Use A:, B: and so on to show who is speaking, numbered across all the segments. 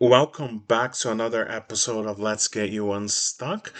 A: Welcome back to another episode of Let's Get You Unstuck.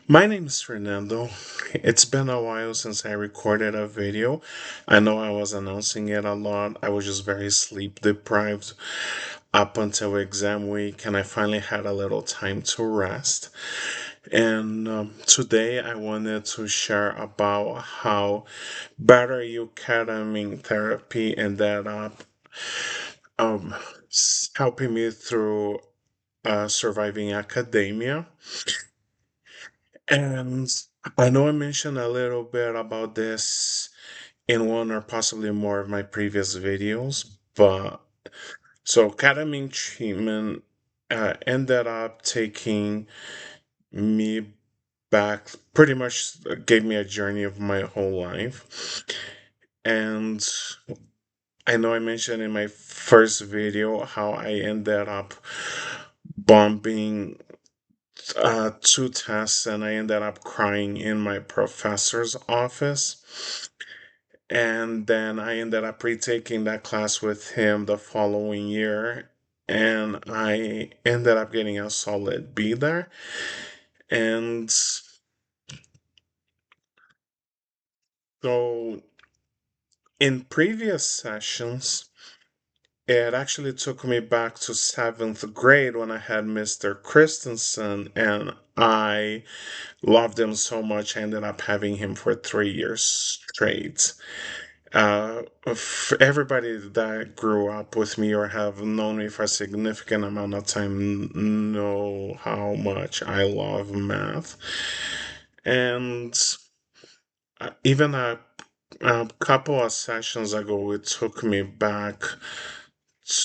A: My name is Fernando. It's been a while since I recorded a video. I know I was announcing it a lot. I was just very sleep deprived up until exam week, and I finally had a little time to rest. And today I wanted to share about how better you ketamine therapy ended up um, helping me through surviving academia. And I know I mentioned a little bit about this in one or possibly more of my previous videos, but so ketamine treatment ended up taking me back, pretty much gave me a journey of my whole life. And I know I mentioned in my first video how I ended up bombing two tests and I ended up crying in my professor's office. And then I ended up retaking that class with him the following year. And I ended up getting a solid B there. And so in previous sessions, it actually took me back to seventh grade when I had Mr. Christensen, and I loved him so much, I ended up having him for 3 years straight. Everybody that grew up with me or have known me for a significant amount of time know how much I love math. And even a couple of sessions ago, it took me back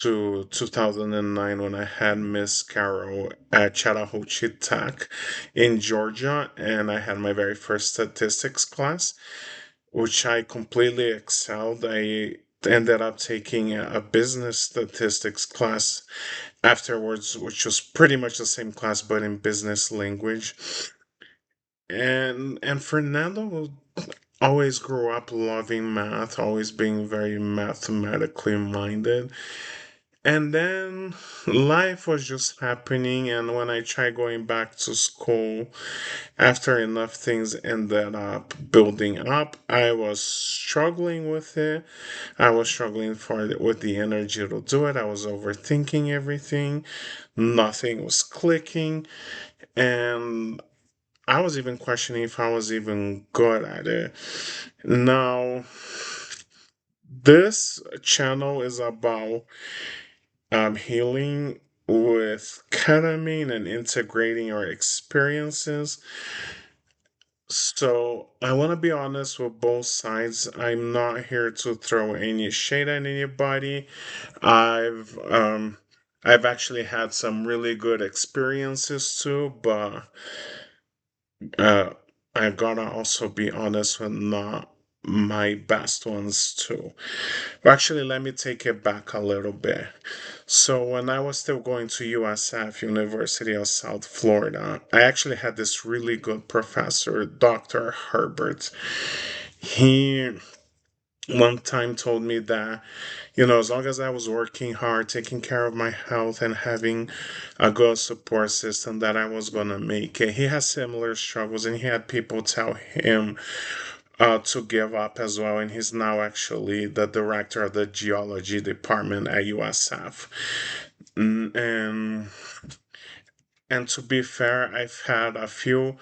A: to 2009 when I had Miss Carol at Chattahoochee Tech in Georgia, and I had my very first statistics class, which I completely excelled. I ended up taking a business statistics class afterwards, which was pretty much the same class but in business language. And Fernando always grew up loving math, always being very mathematically minded. And then life was just happening, and when I tried going back to school, after enough things ended up building up, I was struggling with it. I was struggling with the energy to do it. I was overthinking everything. Nothing was clicking, and I was even questioning if I was even good at it. Now, this channel is about healing with ketamine and integrating our experiences. So I want to be honest with both sides. I'm not here to throw any shade at anybody. I've um I've actually had some really good experiences too, but uh I gotta also be honest with not my best ones too. Actually, let me take it back a little bit. So when I was still going to USF, University of South Florida, I actually had this really good professor, Dr. Herbert. He one time told me that, as long as I was working hard, taking care of my health, and having a good support system, that I was gonna make it. He has similar struggles, and he had people tell him to give up as well, and he's now actually the director of the geology department at USF. Mm, and to be fair, I've had a few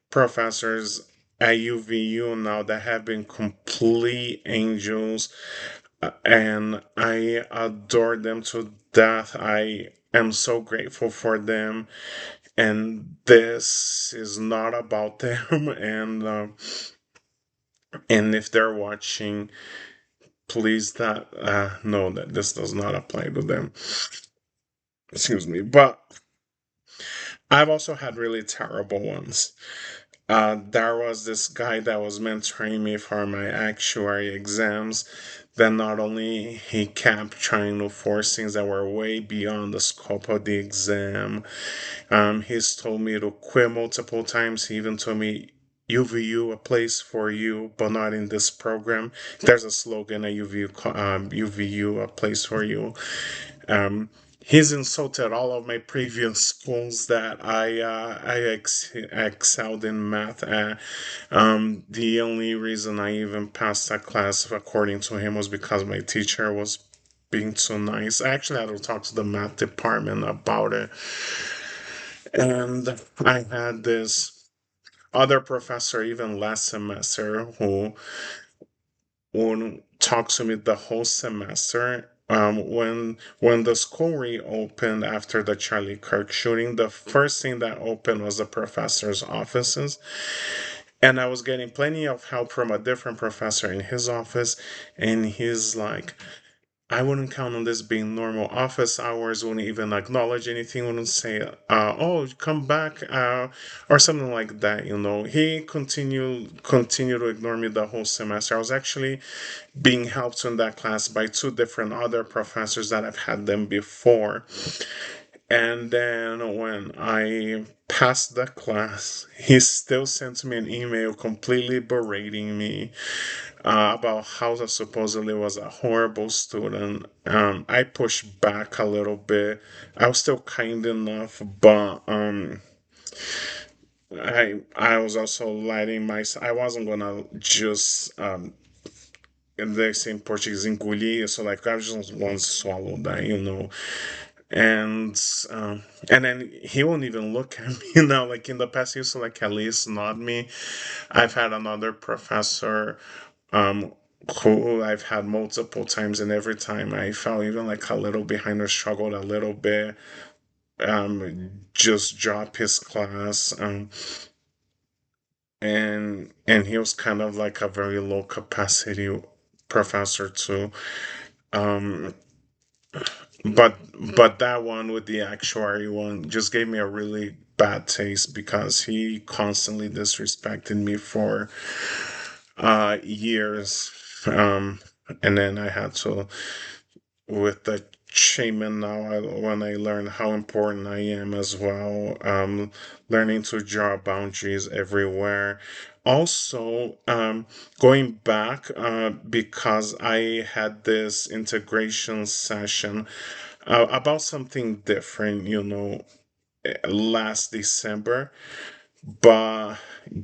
A: professors at UVU now that have been complete angels, and I adore them to death. I am so grateful for them, and this is not about them. And if they're watching, please that know that this does not apply to them. Excuse me, but I've also had really terrible ones. There was this guy that was mentoring me for my actuary exams. Then not only he kept trying to force things that were way beyond the scope of the exam. He's told me to quit multiple times. He even told me UVU, a place for you, but not in this program. There's a slogan, a UVU, a place for you. Um, he's insulted all of my previous schools that I excelled in math at. The only reason I even passed that class, according to him, was because my teacher was being so nice. I actually had to talk to the math department about it. And I had this other professor, even last semester, who wouldn't talk to me the whole semester. When the school reopened after the Charlie Kirk shooting, the first thing that opened was the professor's offices, and I was getting plenty of help from a different professor in his office, and he's like, I wouldn't count on this being normal office hours, wouldn't even acknowledge anything, wouldn't say, oh, come back, or something like that, you know. He continued to ignore me the whole semester. I was actually being helped in that class by two different other professors that I've had them before. And then when I passed the class, he still sent me an email completely berating me about how I supposedly was a horrible student. I pushed back a little bit. I was still kind enough, but I was also letting myself. I wasn't gonna just they say in Portuguese engolir, so like I just want to swallow that, you know. And and then he won't even look at me now. Like in the past, he used to like at least nod me. I've had another professor um who I've had multiple times, and every time I felt even like a little behind or struggled a little bit, just drop his class. And he was kind of like a very low capacity professor too. Um, but that one with the actuary one just gave me a really bad taste because he constantly disrespected me for years. And then I had to, with the shaman now, when I learned how important I am as well, learning to draw boundaries everywhere. Also, going back, because I had this integration session about something different, you know, last December. But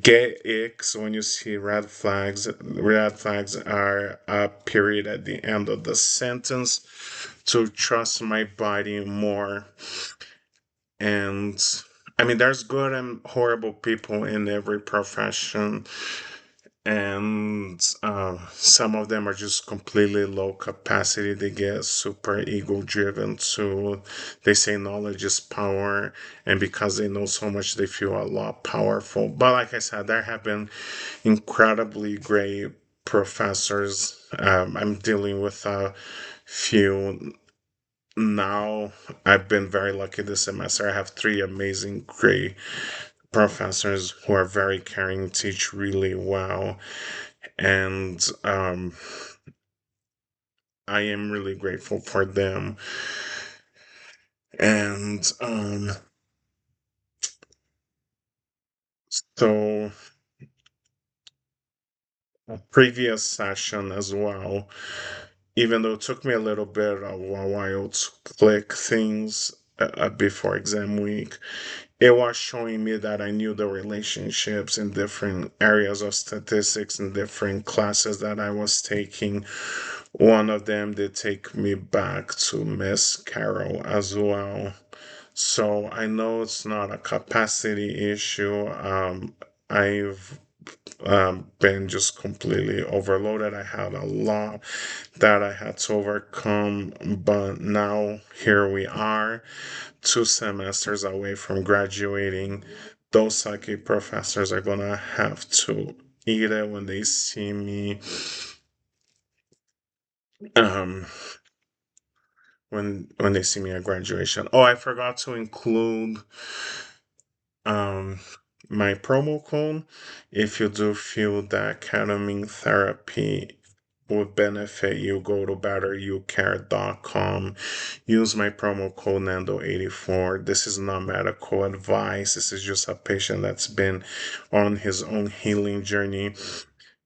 A: get icks when you see red flags. Red flags are a period at the end of the sentence to trust my body more. And I mean, there's good and horrible people in every profession, and some of them are just completely low capacity. They get super ego driven too. They say knowledge is power, and because they know so much, they feel a lot powerful. But like I said, there have been incredibly great professors. I'm dealing with a few now. I've been very lucky this semester. I have three amazing, great professors who are very caring, teach really well, and I am really grateful for them. And so a previous session as well, even though it took me a little bit of a while to click things before exam week, it was showing me that I knew the relationships in different areas of statistics and different classes that I was taking. One of them did take me back to Miss Carol as well. So I know it's not a capacity issue. I've been just completely overloaded. I had a lot that I had to overcome, but now here we are, 2 semesters away from graduating. Those psychic professors are gonna have to eat it when they see me. Um, when they see me at graduation. Oh, I forgot to include um my promo code if you do feel that ketamine therapy would benefit you, go to betteryoucare.com. Use my promo code Nando84. This is not medical advice. This is just a patient that's been on his own healing journey.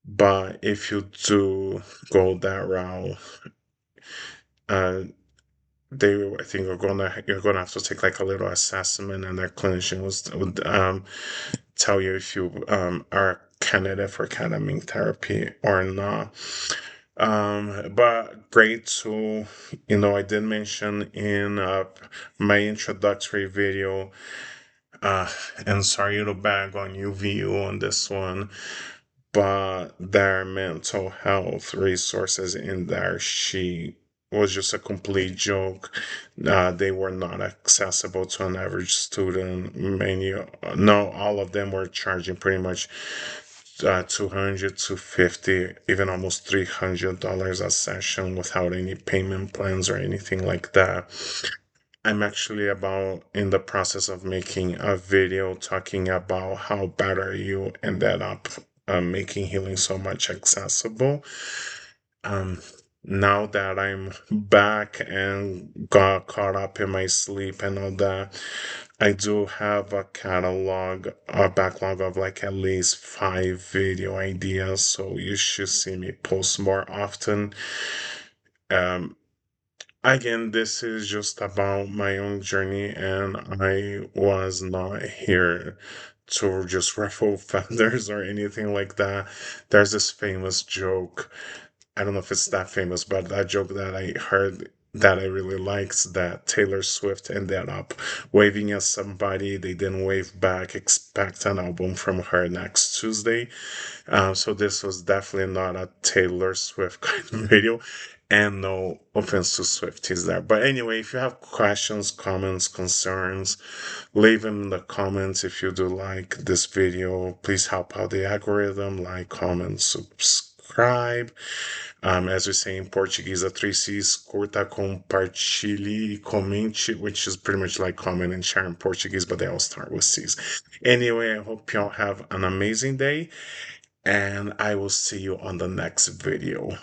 A: But if you do go that route, uh, I think you're gonna have to take like a little assessment, and their clinician would tell you if you are a candidate for ketamine therapy or not. But great tool. I did mention in my introductory video, uh, and sorry to bag on UVU on this one, but their mental health resources in their sheet was just a complete joke. They were not accessible to an average student. No, all of them were charging pretty much 200 to 50, even almost $300 a session without any payment plans or anything like that. I'm actually about in the process of making a video talking about how better you ended up making healing so much accessible. Um, Now that I'm back and got caught up in my sleep and all that, I do have a backlog of like at least 5 video ideas, so you should see me post more often. Um, Again, this is just about my own journey, and I was not here to just ruffle feathers or anything like that. There's this famous joke. I don't know if it's that famous, but that joke that I heard that I really liked, that Taylor Swift ended up waving at somebody, they didn't wave back, expect an album from her next Tuesday. So this was definitely not a Taylor Swift kind of video, and no offense to Swifties there. But anyway, if you have questions, comments, concerns, leave them in the comments. If you do like this video, please help out the algorithm, like, comment, subscribe. As we say in Portuguese, the three C's, curta, compartilhe, comente, which is pretty much like comment and share in Portuguese, but they all start with C's. Anyway, I hope y'all have an amazing day, and I will see you on the next video.